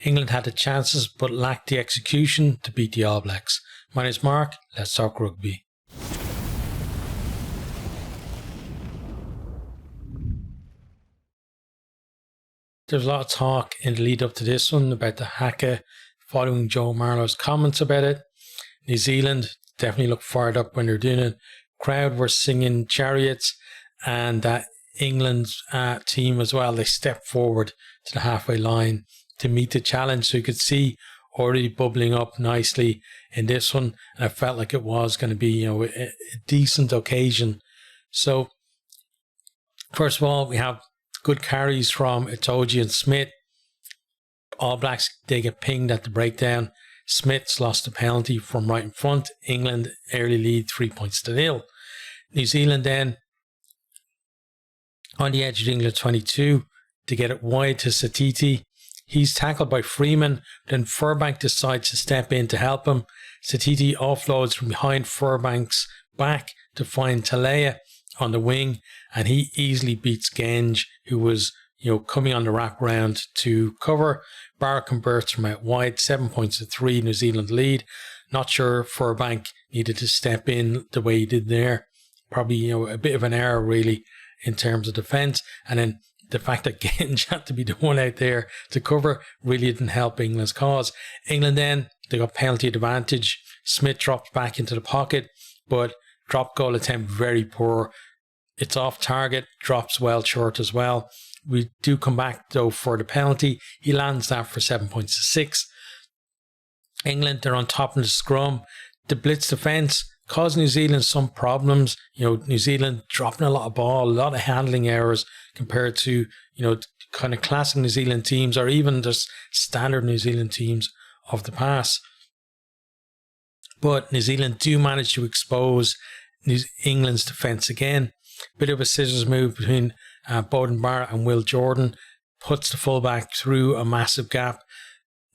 England had the chances but lacked the execution to beat the All Blacks. My name is Mark, let's talk rugby. There's a lot of talk in the lead up to this one about the haka following Joe Marler's comments about it. New Zealand definitely looked fired up when they're doing it. Crowd were singing Chariots, and that England's team as well, they stepped forward to the halfway line to meet the challenge. So you could see already bubbling up nicely in this one, and I felt like it was going to be, a decent occasion. So first of all, we have good carries from Itoje and Smith. All Blacks, they get pinged at the breakdown. Smith's lost a penalty from right in front. England early lead 3-0. New Zealand then on the edge of England 22 to get it wide to Satiti. He's tackled by Freeman. Then Furbank decides to step in to help him. Satiti offloads from behind Furbank's back to find Talea on the wing, and he easily beats Genge, who was coming on the wraparound to cover. Barr converts from out wide, 7 points to 3, New Zealand lead. Not sure Furbank needed to step in the way he did there. Probably a bit of an error really in terms of defence, and then the fact that Genge had to be the one out there to cover really didn't help England's cause. England then, they got penalty advantage. Smith dropped back into the pocket, but drop goal attempt very poor. It's off target, drops well short as well. We do come back though for the penalty. He lands that for 7 points to 6. England, they're on top in the scrum. The blitz defence caused New Zealand some problems. New Zealand dropping a lot of ball, a lot of handling errors compared to, kind of classic New Zealand teams or even just standard New Zealand teams of the past. But New Zealand do manage to expose England's defence again. Bit of a scissors move between Beauden Barrett and Will Jordan. Puts the fullback through a massive gap.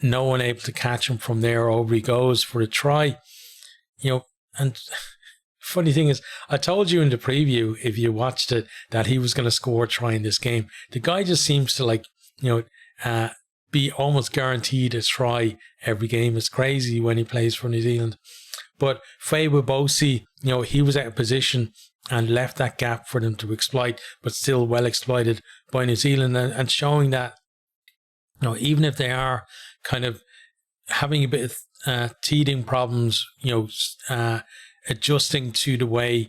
No one able to catch him from there. Over he goes for a try. And funny thing is, I told you in the preview, if you watched it, that he was going to score a try in this game. The guy just seems to be almost guaranteed a try every game. It's crazy when he plays for New Zealand. But Faye Wibosi, he was out of position and left that gap for them to exploit, but still well exploited by New Zealand, and showing that, even if they are kind of having a bit of teething problems, adjusting to the way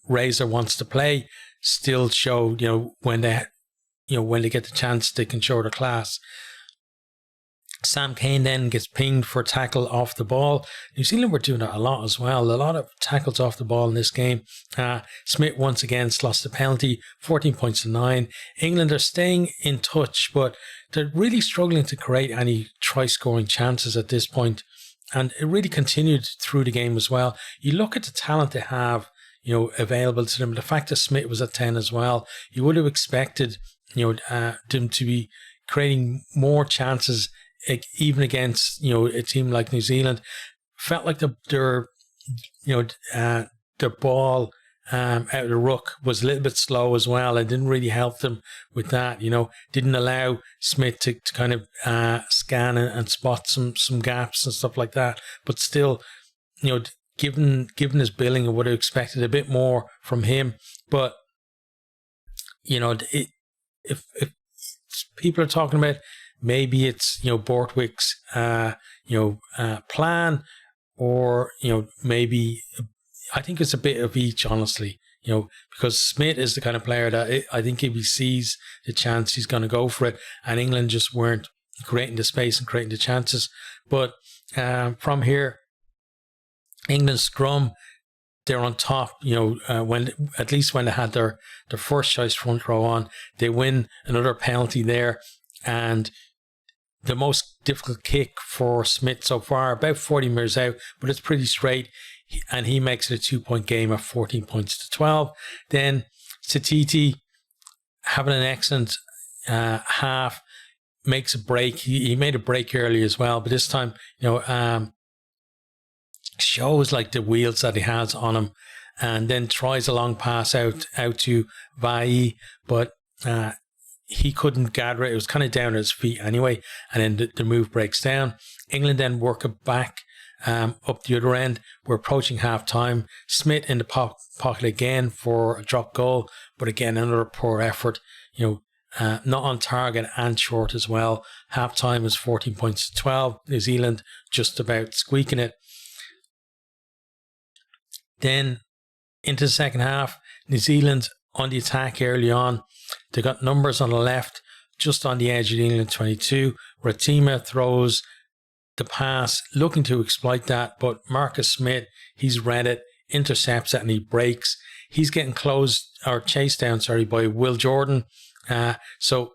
Razor wants to play, still show, when they get the chance, they can show their class. Sam Cane then gets pinged for a tackle off the ball. New Zealand were doing that a lot as well. A lot of tackles off the ball in this game. Smith once again lost the penalty, 14 points to 9. England are staying in touch, but they're really struggling to create any try-scoring chances at this point. And it really continued through the game as well. You look at the talent they have, available to them. The fact that Smith was at 10 as well, you would have expected, them to be creating more chances, even against a team like New Zealand. Felt like their ball out of the ruck was a little bit slow as well. It didn't really help them with that. Didn't allow Smith to kind of scan and spot some gaps and stuff like that. But still, given his billing, I would have expected a bit more from him. But if people are talking about, maybe it's, Borthwick's, plan, or, maybe I think it's a bit of each, honestly, because Smith is the kind of player that I think if he sees the chance, he's going to go for it. And England just weren't creating the space and creating the chances. But from here, England's scrum, they're on top, when they had their first choice front row on. They win another penalty there. And the most difficult kick for Smith so far, about 40 metres out, but it's pretty straight. And he makes it a 2-point game of 14 points to 12. Then Satiti, having an excellent half, makes a break. He made a break early as well, but this time, shows like the wheels that he has on him, and then tries a long pass out to Vai, but he couldn't gather it. It was kind of down at his feet anyway. And then the move breaks down. England then work it back up the other end. We're approaching half time. Smith in the pocket again for a drop goal. But again, another poor effort. Not on target and short as well. Half time is 14 points to 12. New Zealand just about squeaking it. Then into the second half, New Zealand on the attack early on. They got numbers on the left, just on the edge of the England 22. Ratima throws the pass, looking to exploit that, but Marcus Smith, he's read it, intercepts it, and he breaks. He's getting chased down by Will Jordan. So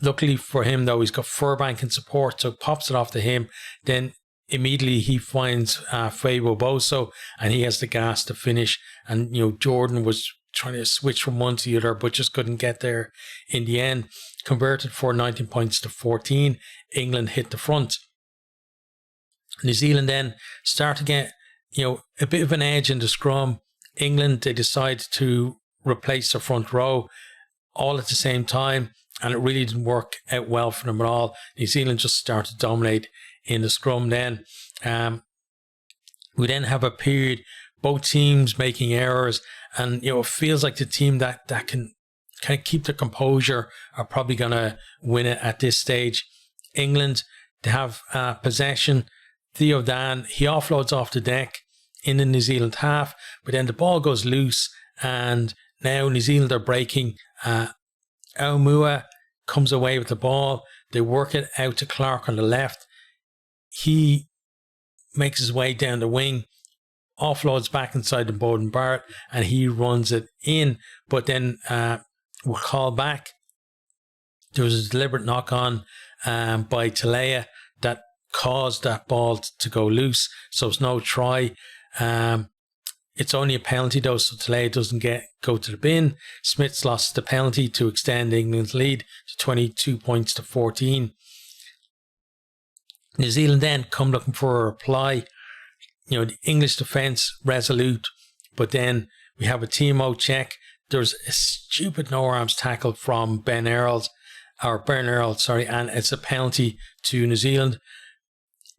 luckily for him, though, he's got Furbank in support, so pops it off to him. Then immediately he finds Fabo Boso, and he has the gas to finish. And Jordan was trying to switch from one to the other, but just couldn't get there in the end. Converted for 19 points to 14. England hit the front. New Zealand then start to get a bit of an edge in the scrum. England, they decide to replace their front row all at the same time, and it really didn't work out well for them at all. New Zealand just started to dominate in the scrum then. We then have a period, both teams making errors, and it feels like the team that can kind of keep their composure are probably going to win it at this stage. England, they have possession. Theo Dan, he offloads off the deck in the New Zealand half, but then the ball goes loose, and now New Zealand are breaking. Aumua comes away with the ball. They work it out to Clark on the left. He makes his way down the wing, offloads back inside the Bowden Barrett, and he runs it in. But then we'll call back. There was a deliberate knock on by Talea that caused that ball to go loose. So it's no try. It's only a penalty though, so Talea doesn't go to the bin. Smith's lost the penalty to extend England's lead to 22 points to 14. New Zealand then come looking for a reply. The English defence resolute, but then we have a Timo check. There's a stupid no-arms tackle from Ben Earl, and it's a penalty to New Zealand.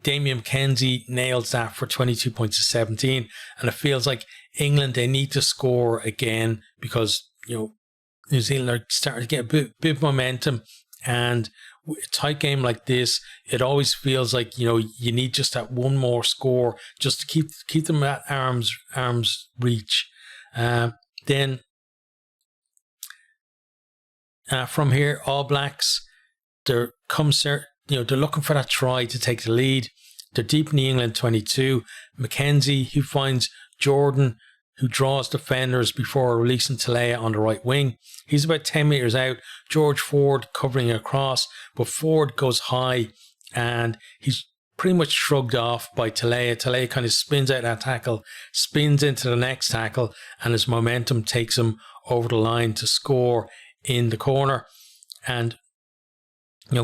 Damien McKenzie nails that for 22 points to 17, and it feels like England, they need to score again because New Zealand are starting to get a bit of momentum, and a tight game like this, it always feels like you need just that one more score just to keep them at arm's reach. Then from here, All Blacks, they're looking for that try to take the lead. They're deep in the England 22. McKenzie, he finds Jordan, who draws defenders before releasing Talea on the right wing. He's about 10 metres out. George Ford covering across, but Ford goes high and he's pretty much shrugged off by Talea. Talea kind of spins out that tackle, spins into the next tackle, and his momentum takes him over the line to score in the corner. And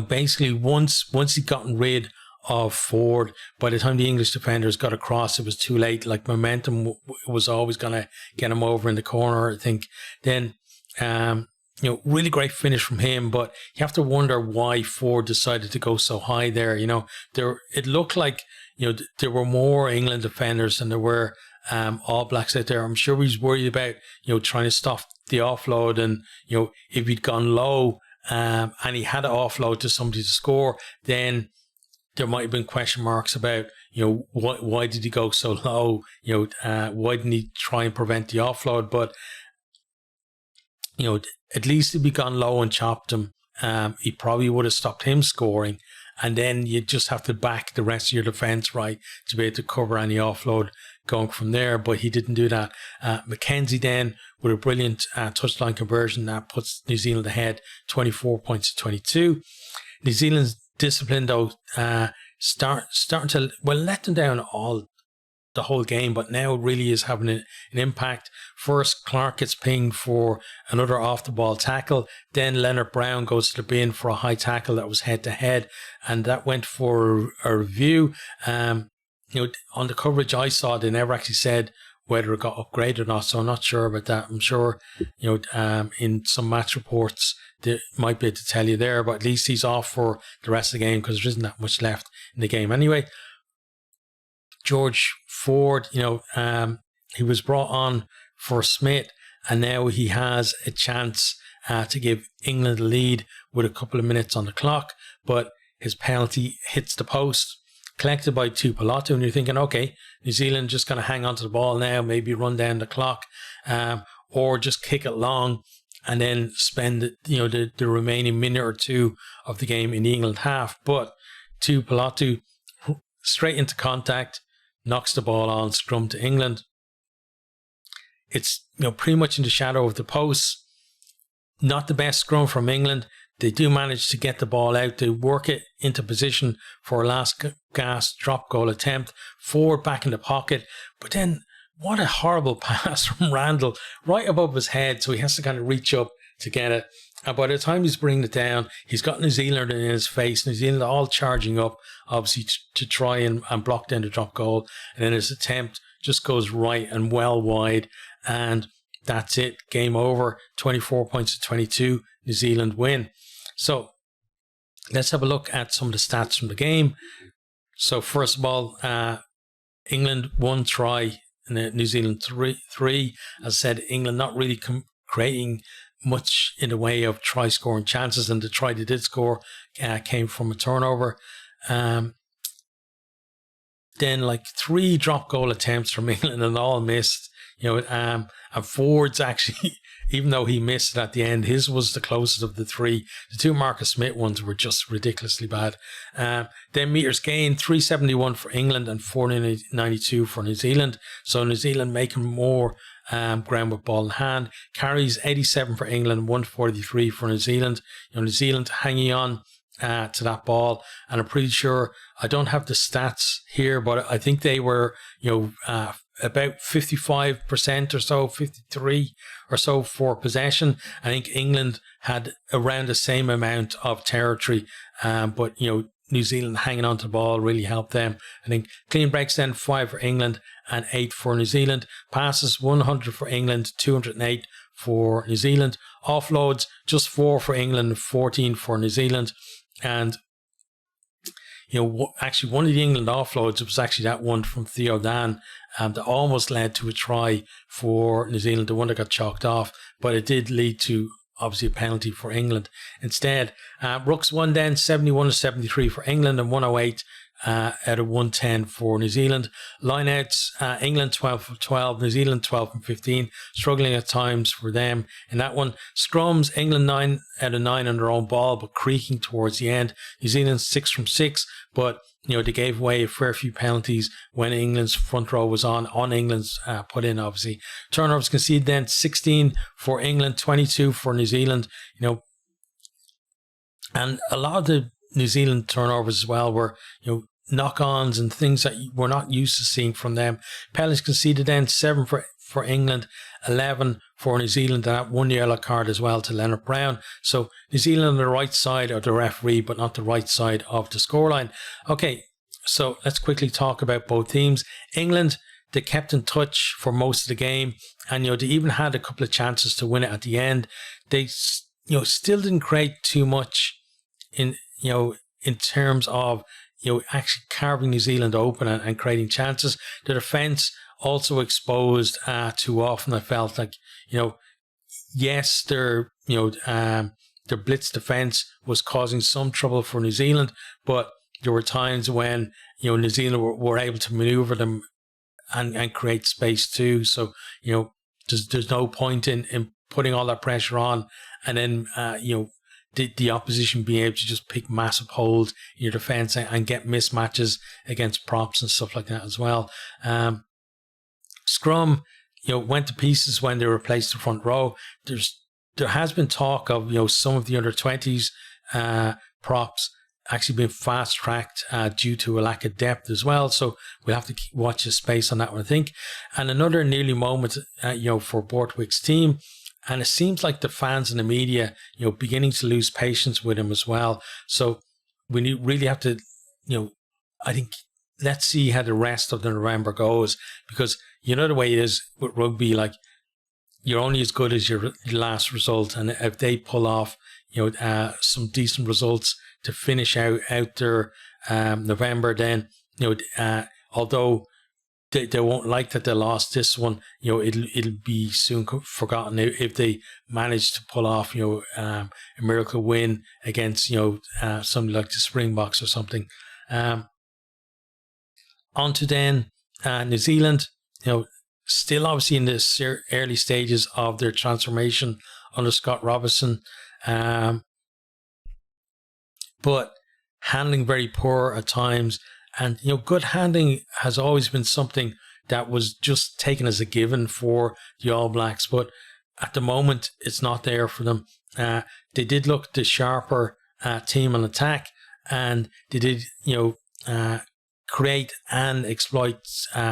basically once he'd gotten rid of Ford, by the time the English defenders got across, it was too late. Like, momentum was always going to get him over in the corner, I think. Then, really great finish from him, but you have to wonder why Ford decided to go so high there. It looked like, there were more England defenders than there were All Blacks out there. I'm sure he was worried about, trying to stop the offload, and, if he'd gone low, and he had to offload to somebody to score, then there might have been question marks about, why did he go so low? Why didn't he try and prevent the offload? But, at least if he'd gone low and chopped him, he probably would have stopped him scoring. And then you just have to back the rest of your defence right to be able to cover any offload going from there. But he didn't do that. McKenzie then, with a brilliant touchline conversion, that puts New Zealand ahead 24 points to 22. New Zealand's discipline, though, starting to let them down the whole game, but now it really is having an impact. First, Clark gets pinged for another off the ball tackle. Then Leonard Brown goes to the bin for a high tackle that was head to head, and that went for a review. On the coverage I saw, they never actually said whether it got upgraded or not. So I'm not sure about that. I'm sure, in some match reports, they might be able to tell you there, but at least he's off for the rest of the game because there isn't that much left in the game anyway. George Ford, he was brought on for Smith, and now he has a chance to give England a lead with a couple of minutes on the clock, but his penalty hits the post, collected by Tuipulotu, and you're thinking, okay, New Zealand just going to hang on to the ball now, maybe run down the clock, or just kick it long and then spend the remaining minute or two of the game in the England half. But Tuipulotu, straight into contact, knocks the ball on, scrum to England. It's pretty much in the shadow of the posts. Not the best scrum from England. They do manage to get the ball out. They work it into position for a last gasp drop goal attempt. Ford back in the pocket. But then what a horrible pass from Randall right above his head. So he has to kind of reach up to get it. And by the time he's bringing it down, he's got New Zealand in his face. New Zealand all charging up, obviously, to try and block down the drop goal. And then his attempt just goes right and well wide. And that's it. Game over. 24 points to 22. New Zealand win. So let's have a look at some of the stats from the game. So first of all, England 1 try and New Zealand 3. As I said, England not really creating much in the way of try scoring chances, and the try they did score came from a turnover. Then 3 drop goal attempts from England and all missed. And Ford's actually, even though he missed it at the end, his was the closest of the 3. The 2 Marcus Smith ones were just ridiculously bad. Then meters gained, 371 for England and 492 for New Zealand. So New Zealand making more ground with ball in hand. Carries 87 for England, 143 for New Zealand. New Zealand hanging on to that ball, and I'm pretty sure, I don't have the stats here, but I think they were about 55% or so, 53 or so for possession. I think England had around the same amount of territory, but New Zealand hanging on to the ball really helped them. I think clean breaks then 5 for England and 8 for New Zealand. Passes 100 for England, 208 for New Zealand. Offloads just 4 for England, 14 for New Zealand. And actually one of the England offloads was actually that one from Theo Dan that almost led to a try for New Zealand, the one that got chalked off, but it did lead to obviously a penalty for England instead. Rooks won then 71-73 for England and 108 out of 110 for New Zealand. Lineouts, England 12 for 12, New Zealand 12 from 15, struggling at times for them in that one. Scrums, England 9 out of 9 on their own ball, but creaking towards the end. New Zealand 6 from 6, but they gave away a fair few penalties when England's front row was on England's put in, obviously. Turnovers conceded then 16 for England, 22 for New Zealand, and a lot of the New Zealand turnovers as well were, knock-ons and things that we're not used to seeing from them. Penalties conceded then 7 for England, 11 for New Zealand, and that 1 yellow card as well to Leonard Brown. So New Zealand on the right side of the referee, but not the right side of the scoreline. Okay, so let's quickly talk about both teams. England, they kept in touch for most of the game, and they even had a couple of chances to win it at the end. They still didn't create too much in terms of actually carving New Zealand open and creating chances. The defence also exposed too often. I felt like, yes, their blitz defence was causing some trouble for New Zealand, but there were times when New Zealand were able to manoeuvre them and create space too. So there's no point in putting all that pressure on and then the opposition being able to just pick massive holes in your defence and get mismatches against props and stuff like that as well. Scrum, went to pieces when they replaced the front row. There has been talk of some of the under-20s props actually being fast-tracked due to a lack of depth as well. So we'll have to watch the space on that one, I think. And another nearly moment, for Borthwick's team. And it seems like the fans and the media, beginning to lose patience with him as well. So we really have to, I think, let's see how the rest of the November goes, because you know the way it is with rugby, like you're only as good as your last result, and if they pull off, some decent results to finish out their November, then although they won't like that they lost this one, it'll be soon forgotten if they manage to pull off a miracle win against something like the Springboks or something. On to then New Zealand, still obviously in the early stages of their transformation under Scott Robertson, but handling very poor at times. And, good handling has always been something that was just taken as a given for the All Blacks. But at the moment, it's not there for them. They did look the sharper team on attack, and they did, create and exploit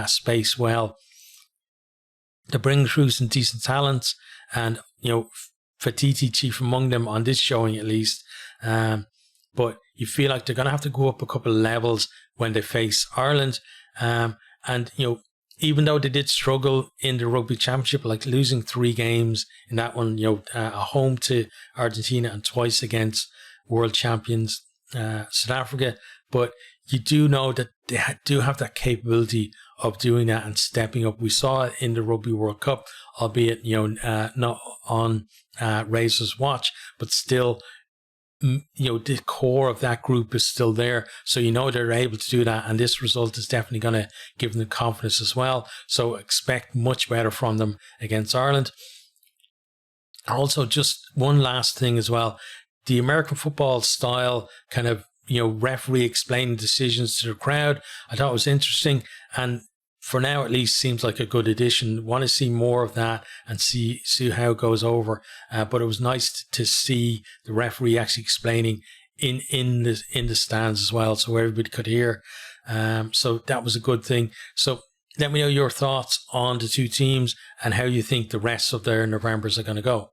space well. They bring through some decent talents, and, Fatiti chief among them on this showing at least. But you feel like they're going to have to go up a couple of levels when they face Ireland. And, even though they did struggle in the Rugby Championship, like losing 3 games in that one, a home to Argentina and twice against world champions South Africa. But you do know that they do have that capability of doing that and stepping up. We saw it in the Rugby World Cup, albeit, not on Razor's watch, but still, the core of that group is still there. So they're able to do that. And this result is definitely going to give them confidence as well. So expect much better from them against Ireland. Also, just one last thing as well. The American football style kind of, referee explaining decisions to the crowd, I thought it was interesting. And for now, at least, seems like a good addition. Want to see more of that and see how it goes over. But it was nice to see the referee actually explaining in the stands as well, so everybody could hear. So that was a good thing. So let me know your thoughts on the two teams and how you think the rest of their Novembers are going to go.